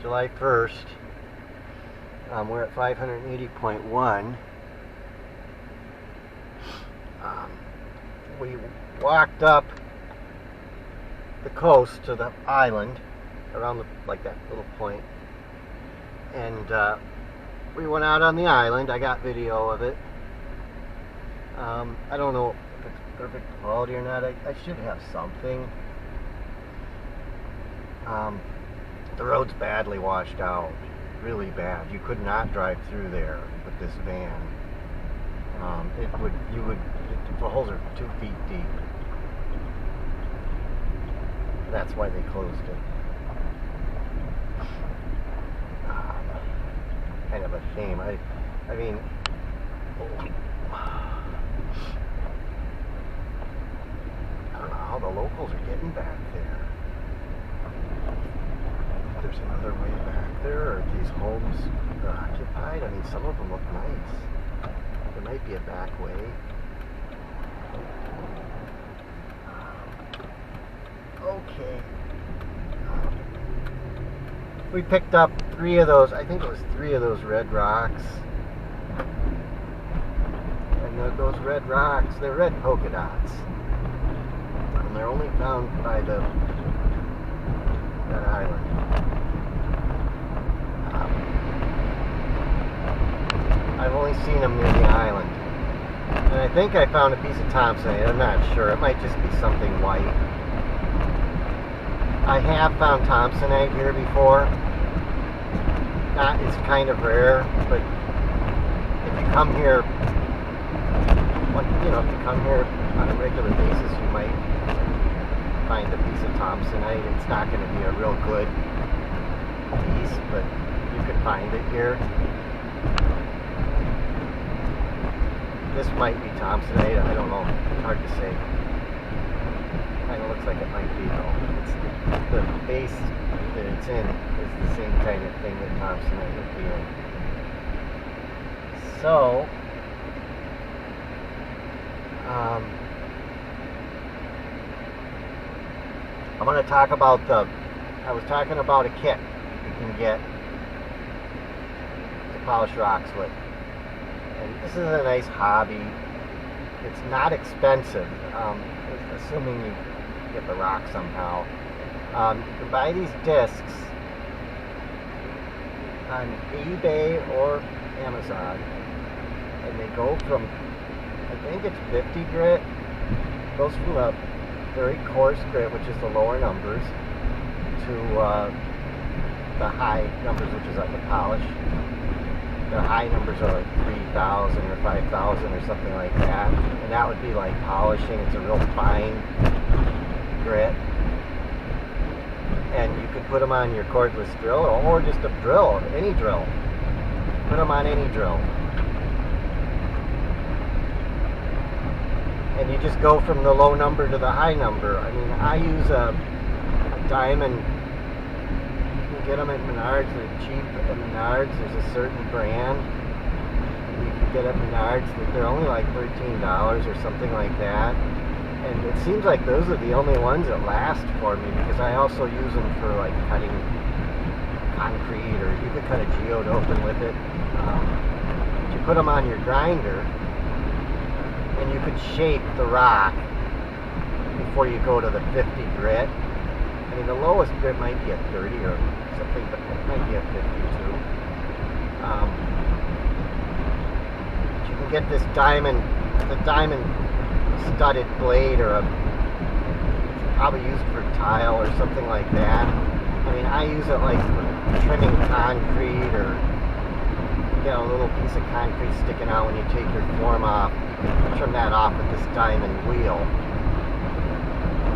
July 1st. We're at 580.1. We walked up the coast to the island around like that little point, and we went out on the island. I got video of it. I don't know if it's perfect quality or not. I should have something. The road's badly washed out, really bad. You could not drive through there with this van. The holes are 2 feet deep. That's why they closed it. Kind of a shame. I mean, I don't know how the locals are getting back there. There's another way back there, or these homes are occupied. I mean, some of them look nice. There might be a back way. Okay. We picked up 3 of those. I think it was 3 of those red rocks. And those red rocks, they're red polka dots. And they're only found by that island. I've only seen them near the island. And I think I found a piece of Thompsonite. I'm not sure. It might just be something white. I have found Thompsonite here before. It's kind of rare, but if you come here, if you come here on a regular basis, you might find a piece of Thompsonite. It's not going to be a real good piece, but you can find it here. This might be Thompsonite. I don't know. It's hard to say. Kind of looks like it might be though. The base that it's in is the same kind of thing that Thompsonite would be in. So, I'm going to talk about I was talking about a kit you can get to polish rocks with. And this is a nice hobby. It's not expensive, assuming you get the rock somehow. You can buy these discs on eBay or Amazon, and they go from, I think it's 50 grit, goes from a very coarse grit, which is the lower numbers, to the high numbers, which is like the polish. The high numbers are like 3,000 or 5,000 or something like that, and that would be like polishing. It's a real fine grit, and you could put them on your cordless drill or just a drill, any drill. Put them on any drill, and you just go from the low number to the high number. I mean, I use a diamond. Get them at Menards. They're cheap at Menards. There's a certain brand you can get at Menards that they're only like $13 or something like that, and it seems like those are the only ones that last for me, because I also use them for like cutting concrete, or you could cut a geode open with it. You put them on your grinder and you could shape the rock before you go to the 50 grit. I mean, the lowest grit might be a 30 or something, but it might be a 50 too. You can get this diamond studded blade, or probably used for tile or something like that. I mean, I use it like for trimming concrete, or you get a little piece of concrete sticking out when you take your form off. You can trim that off with this diamond wheel.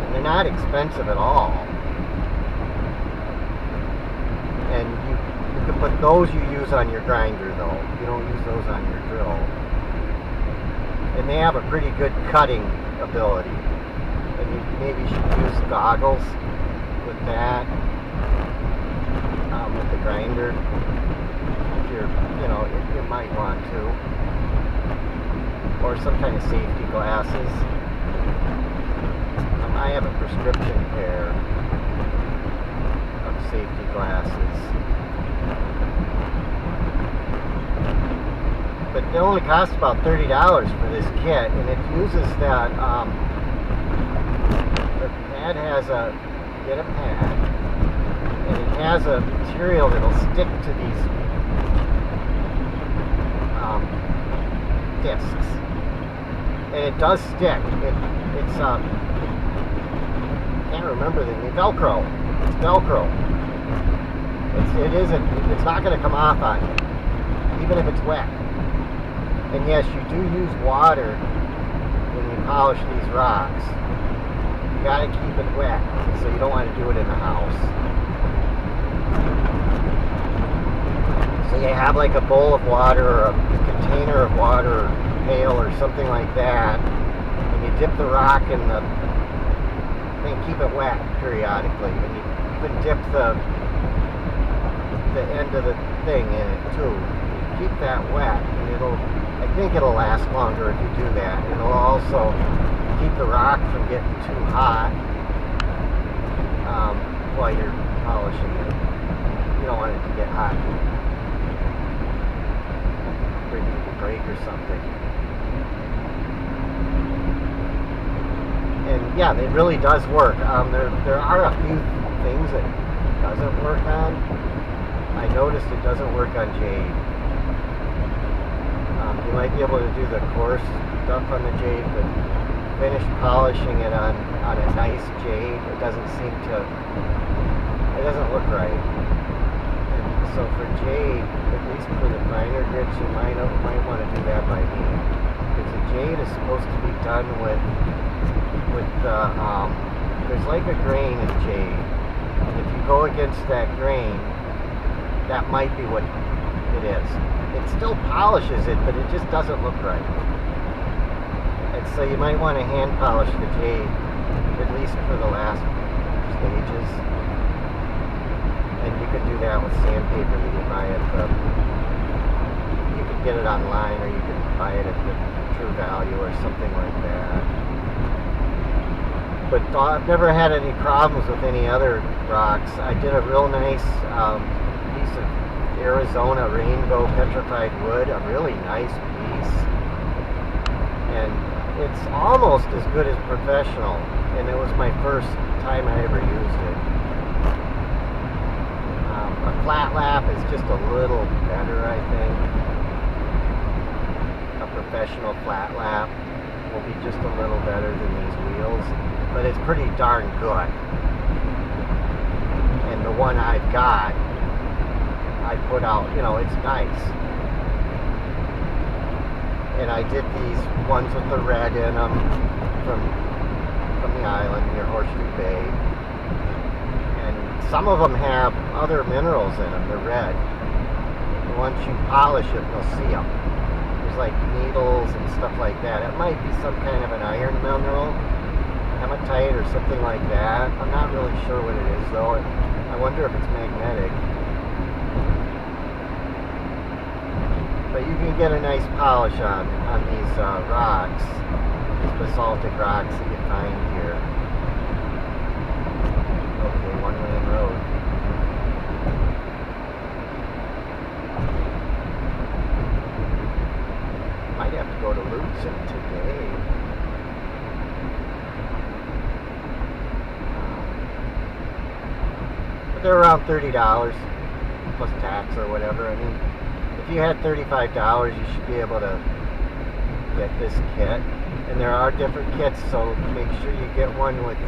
And they're not expensive at all. And you can put those you use on your grinder though. You don't use those on your drill. And they have a pretty good cutting ability. And you maybe should use goggles with that, with the grinder. If you're, if you might want to. Or some kind of safety glasses. I have a prescription pair of safety glasses. But it only costs about $30 for this kit, and it uses that, the pad has get a pad, and it has a material that'll stick to these discs. And it does stick. It's can't remember the name. Velcro. It's Velcro. It's not going to come off on you, even if it's wet. And yes, you do use water when you polish these rocks. You got to keep it wet, so you don't want to do it in the house. So you have like a bowl of water or a container of water or pail or something like that, and you dip the rock in the thing, keep it wet periodically, and you even dip the end of the thing in it too. You keep that wet, and I think it'll last longer if you do that. It'll also keep the rock from getting too hot while you're polishing it. You don't want it to get hot and break or something. And yeah, it really does work. There are a few things that it doesn't work on. I noticed it doesn't work on jade. You might be able to do the coarse stuff on the jade, but finish polishing it on a nice jade, it doesn't look right. And so for jade, at least for the finer grits, you might want to do that by hand. Because the jade is supposed to be done with there's like a grain in jade. And if you go against that grain, that might be what it is. It still polishes it, but it just doesn't look right. And so you might want to hand polish the jade, at least for the last stages. And you can do that with sandpaper that you buy at you can get it online, or you can buy it at the True Value or something like that. But I've never had any problems with any other rocks. I did a real nice piece of Arizona rainbow petrified wood, a really nice piece, and it's almost as good as professional, and it was my first time I ever used it. A flat lap is just a little better, I think. A professional flat lap will be just a little better than these wheels, but it's pretty darn good. And the one I've got, I put out, it's nice. And I did these ones with the red in them from the island near Horseshoe Bay. And some of them have other minerals in them, they're red. And once you polish it, you'll see them. There's like needles and stuff like that. It might be some kind of an iron mineral, hematite or something like that. I'm not really sure what it is though. I wonder if it's magnetic. But you can get a nice polish on these rocks, these basaltic rocks that you find here. Okay, one-lane road. Might have to go to Lutzen today. But they're around $30 plus tax or whatever. I mean, if you had $35, you should be able to get this kit. And there are different kits, so make sure you get one with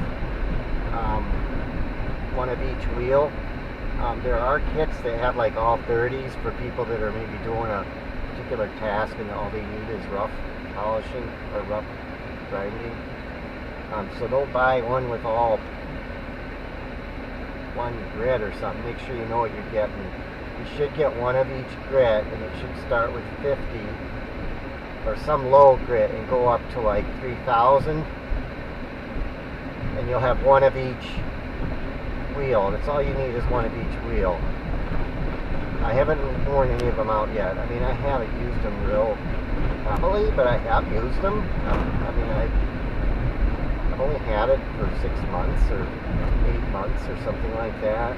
one of each wheel. There are kits that have like all 30s for people that are maybe doing a particular task and all they need is rough polishing or rough grinding. So don't buy one with all one grit or something. Make sure you know what you're getting. You should get one of each grit, and it should start with 50 or some low grit and go up to like 3,000, and you'll have one of each wheel. That's all you need, is one of each wheel. I haven't worn any of them out yet. I mean, I haven't used them real heavily, but I have used them. I mean, I've only had it for 6 months or 8 months or something like that.